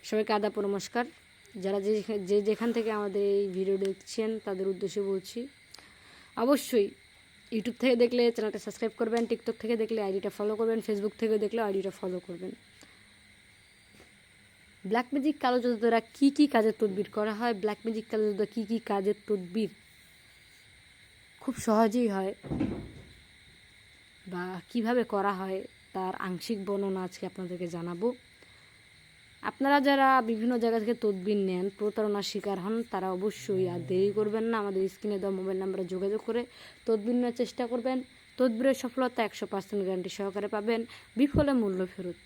সবাইকে আদাব নমস্কার। যারা যেখান থেকে আমাদের এই ভিডিও দেখছেন তাদের উদ্দেশ্যে বলছি, অবশ্যই ইউটিউব থেকে দেখলে চ্যানেলটা সাবস্ক্রাইব করবেন, টিকটক থেকে দেখলে আইডিটা ফলো করবেন, ফেসবুক থেকে দেখলে আইডিটা ফলো করবেন। ব্ল্যাক ম্যাজিক কালো জাদু দ্বারা কী কী কাজের তদবির করা হয়, ব্ল্যাক ম্যাজিক কালো জাদু দ্বারা কী কী কাজের তদবির খুব সহজেই হয় বা কিভাবে করা হয় তার আংশিক বর্ণনা আজকে আপনাদেরকে জানাবো। আপনারা যারা বিভিন্ন জায়গা থেকে তদবির নেন, প্রতারণার শিকার হন, তারা অবশ্যই আর দেরি করবেন না, আমাদের স্ক্রিনে দেওয়া মোবাইল নাম্বারে যোগাযোগ করে তদবির নেওয়ার চেষ্টা করবেন। তদবিরের সফলতা 100% গ্যারান্টি সহকারে পাবেন, বিফলে মূল্য ফেরত।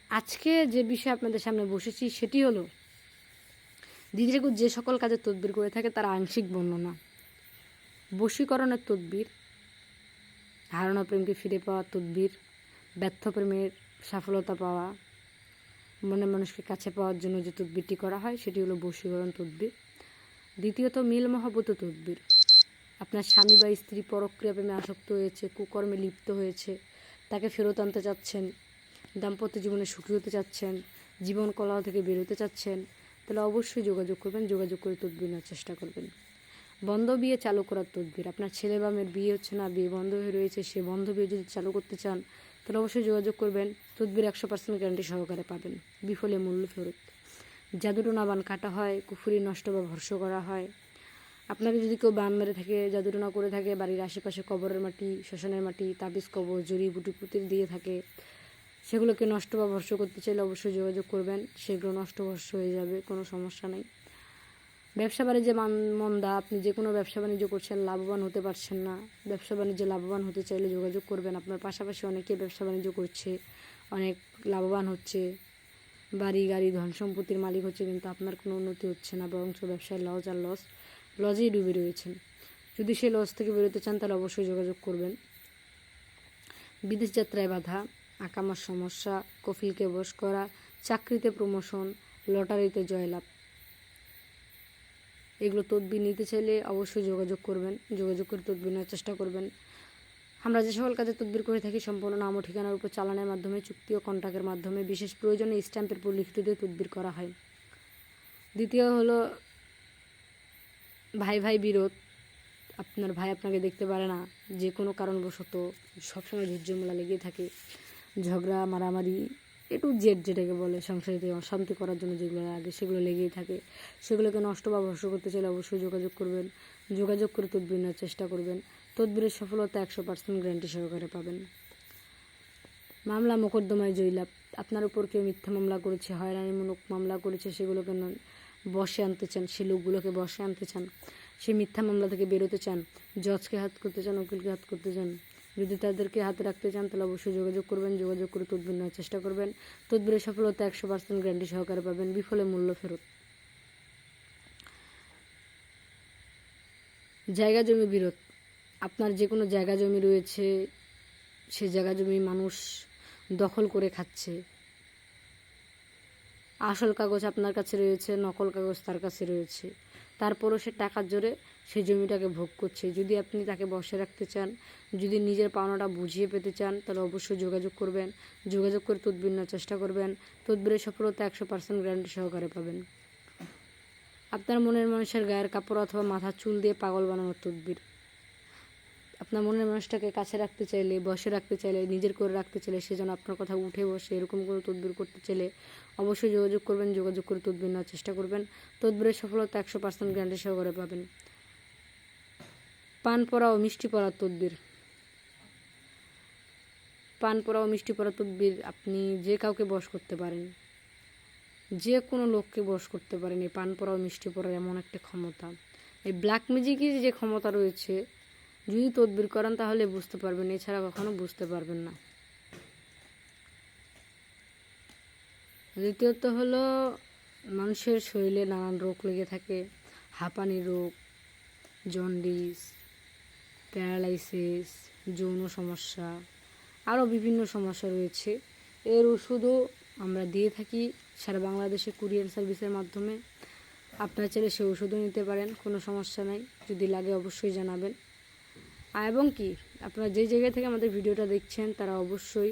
আজকে যে বিষয় আপনাদের সামনে বসেছি সেটি হলো দিদি ঠাকুর যে সকল কাজে তদবির করে থাকে তার আংশিক বর্ণনা। বশীকরণের তদবির, হারানো প্রেমকে ফিরে পাওয়ার তদবির, ব্যর্থ প্রেমের সফলতা পাওয়া, মনের মানুষকে কাছে পাওয়ার জন্য যে তদবিরটি করা হয় সেটি হলো বশীকরণ তদবির। দ্বিতীয়ত মিল মহব্বত তদবির। আপনার স্বামী বা স্ত্রী পরক্রিয়া প্রেমে আসক্ত হয়েছে, কুকর্মে লিপ্ত হয়েছে, তাকে ফেরত আনতে চাচ্ছেন, দাম্পত্য জীবনে সুখী হতে চাচ্ছেন, জীবন কলহ থেকে বেরোতে চাচ্ছেন, তাহলে অবশ্যই যোগাযোগ করবেন, যোগাযোগ করে তদবির নেওয়ার চেষ্টা করবেন। বন্ধ বিয়ে চালু করার তদবির। আপনার ছেলে বা মেয়ের বিয়ে হচ্ছে না, বিয়ে বন্ধ হয়ে রয়েছে, সে বন্ধ বিয়ে যদি চালু করতে চান তাহলে অবশ্যই যোগাযোগ করবেন, তদবির 100% গ্যারান্টি সহকারে পাবেন, বিফলে মূল্য ফেরত। জাদুটোনা বান কাটা হয়, কুফুরি নষ্ট বা ভর্ষ করা হয়। আপনাকে যদি কেউ বান মেরে থাকে, জাদুটোনা করে থাকে, বাড়ির আশেপাশে কবরের মাটি, শ্মশানের মাটি, তাবিজ কবর, জড়িবুটি পুঁতির দিয়ে থাকে, সেগুলোকে নষ্ট বা ভর্ষ করতে চাইলে অবশ্যই যোগাযোগ করবেন, সেগুলো নষ্ট ভর্ষ হয়ে যাবে, কোনো সমস্যা নেই। ব্যবসা বাণিজ্যে মন্দা, আপনি যে কোনো ব্যবসা বাণিজ্য করছেন, লাভবান হতে পারছেন না, ব্যবসা বাণিজ্যে লাভবান হতে চাইলে যোগাযোগ করবেন। আপনার পাশাপাশি অনেকে ব্যবসা বাণিজ্য করছে, অনেক লাভবান হচ্ছে, বাড়ি গাড়ি ধন সম্পত্তির মালিক হচ্ছে, কিন্তু আপনার কোনো উন্নতি হচ্ছে না, বরঞ্চ ব্যবসায় লস আর লজেই ডুবে রয়েছেন। যদি সেই লস থেকে বেরোতে চান তাহলে অবশ্যই যোগাযোগ করবেন। বিদেশ যাত্রায় বাধা, আকামার সমস্যা, কফিলকে বশ করা, চাকরিতে প্রমোশন, লটারিতে জয়লাভ, এগুলো তদবির নিতে চাইলে অবশ্যই যোগাযোগ করবেন, যোগাযোগ করে তদবির নেওয়ার চেষ্টা করবেন। আমরা যে সকল কাজে তদবির করে থাকি সম্পূর্ণ নাম ও ঠিকানার উপর চালানের মাধ্যমে, চুক্তি ও কন্ট্রাক্টের মাধ্যমে, বিশেষ প্রয়োজনে স্ট্যাম্পের উপর লিখিত দিয়ে তদবির করা হয়। দ্বিতীয় হলো ভাই ভাই বিরোধ। আপনার ভাই আপনাকে দেখতে পারে না, যে কোনো কারণবশত সবসময় ঝুটঝামেলা লেগেই থাকে, ঝগড়া মারামারি একটু জেড যেটাকে বলে, সংসারে অশান্তি করার জন্য যেগুলো লাগে সেগুলো লেগেই থাকে। সেগুলোকে নষ্ট বা ভ্রষ্ট করতে চাইলে অবশ্যই যোগাযোগ করবেন, যোগাযোগ করে তদবির নেওয়ার চেষ্টা করবেন। তদবিরের সফলতা 100% গ্যারান্টি সহকারে পাবেন। মামলা মোকদ্দমায় জয়লাভ। আপনার উপর কেউ মিথ্যা মামলা করেছে, হয়রানিমূলক মামলা করেছে, সেগুলোকে বশে আনতে চান, সে লোকগুলোকে বশে আনতে চান, সে মিথ্যা মামলা থেকে বেরোতে চান, জজকে হাত করতে চান, উকিলকে হাত করতে চান, যদি তাদেরকে হাতে রাখতে চান তাহলে অবশ্যই যোগাযোগ করবেন, যোগাযোগ করে তদবির নেওয়ার চেষ্টা করবেন। তদবিরের সফলতা 100% গ্যারান্টি সহকারে পাবেন, বিফলে মূল্য ফেরত। জায়গা জমি বিরোধ। আপনার যে কোনো জায়গা জমি রয়েছে, সে জায়গা জমি মানুষ দখল করে খাচ্ছে, আসল কাগজ আপনার কাছে রয়েছে, নকল কাগজ তার কাছে রয়েছে, তারপরও সে টাকার জোরে সেই জমিটাকে ভোগ করছে। যদি আপনি তাকে বসে রাখতে চান, যদি নিজের পাওনাটা বুঝিয়ে পেতে চান তাহলে অবশ্যই যোগাযোগ করবেন, যোগাযোগ করে তদবির নেওয়ার চেষ্টা করবেন। তদবিরের সফলতা 100% গ্যারান্টি সহকারে পাবেন। আপনার মনের মানুষের গায়ের কাপড় অথবা মাথার চুল দিয়ে পাগল বানানোর তদবির। আপনার মনের মানুষটাকে কাছে রাখতে চাইলে, বসে রাখতে চাইলে, নিজের করে রাখতে চাইলে, সে যেন আপনার কথা উঠে বসে, এরকম কোনো তদবির করতে চাইলে অবশ্যই যোগাযোগ করবেন, যোগাযোগ করে তদবির নেওয়ার চেষ্টা করবেন। তদবিরের সফলতা 100% গ্যারান্টি সহকারে পাবেন। পান পড়া ও মিষ্টি পড়ার তদবির। পান পড়া ও মিষ্টি পড়ার তদবির আপনি যে কাউকে বশ করতে পারেন, যে কোনো লোককে বশ করতে পারেন। এই পান পড়া ও মিষ্টি পড়ার এমন একটা ক্ষমতা, এই ব্ল্যাক ম্যাজিকের যে ক্ষমতা রয়েছে, যদি তদবির করেন তাহলে বুঝতে পারবেন, এছাড়া কখনো বুঝতে পারবেন না। দ্বিতীয়ত হলো মানুষের শরীরে নানান রোগ লেগে থাকে, হাঁপানি রোগ, জন্ডিস, প্যারালাইসিস, যৌন সমস্যা, আরও বিভিন্ন সমস্যা রয়েছে। এর ওষুধও আমরা দিয়ে থাকি সারা বাংলাদেশে কুরিয়ার সার্ভিসের মাধ্যমে। আপনারা চাইলে সে ওষুধও নিতে পারেন, কোনো সমস্যা নাই, যদি লাগে অবশ্যই জানাবেন। এবং কি আপনারা যে জায়গা থেকে আমাদের ভিডিওটা দেখছেন তারা অবশ্যই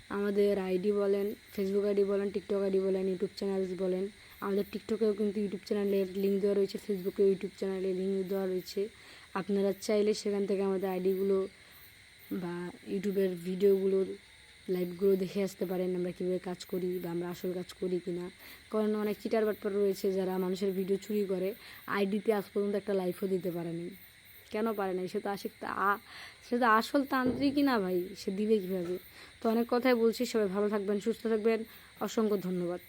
আমাদের আইডি বলেন, ফেসবুক আইডি বলেন, টিকটক আইডি বলেন, ইউটিউব চ্যানেল বলেন। আমাদের টিকটকেও কিন্তু ইউটিউব চ্যানেলের লিঙ্ক দেওয়া রয়েছে, ফেসবুকেও ইউটিউব চ্যানেলের লিঙ্ক দেওয়া রয়েছে। আপনারা চাইলে সেখান থেকে আমাদের আইডিগুলো বা ইউটিউবের ভিডিওগুলো লাইভগুলো দেখে আসতে পারেন আমরা কীভাবে কাজ করি বা আমরা আসল কাজ করি কি না। কারণ অনেক চিটার বাটপার রয়েছে যারা মানুষের ভিডিও চুরি করে, আইডিতে আজ পর্যন্ত একটা লাইভও দিতে পারেনি। কেন পারে নাই? সে তো আসল তান্ত্রিকই না ভাই, সে দিবে কীভাবে? তো অনেক কথাই বলছি, সবাই ভালো থাকবেন, সুস্থ থাকবেন, অসংখ্য ধন্যবাদ।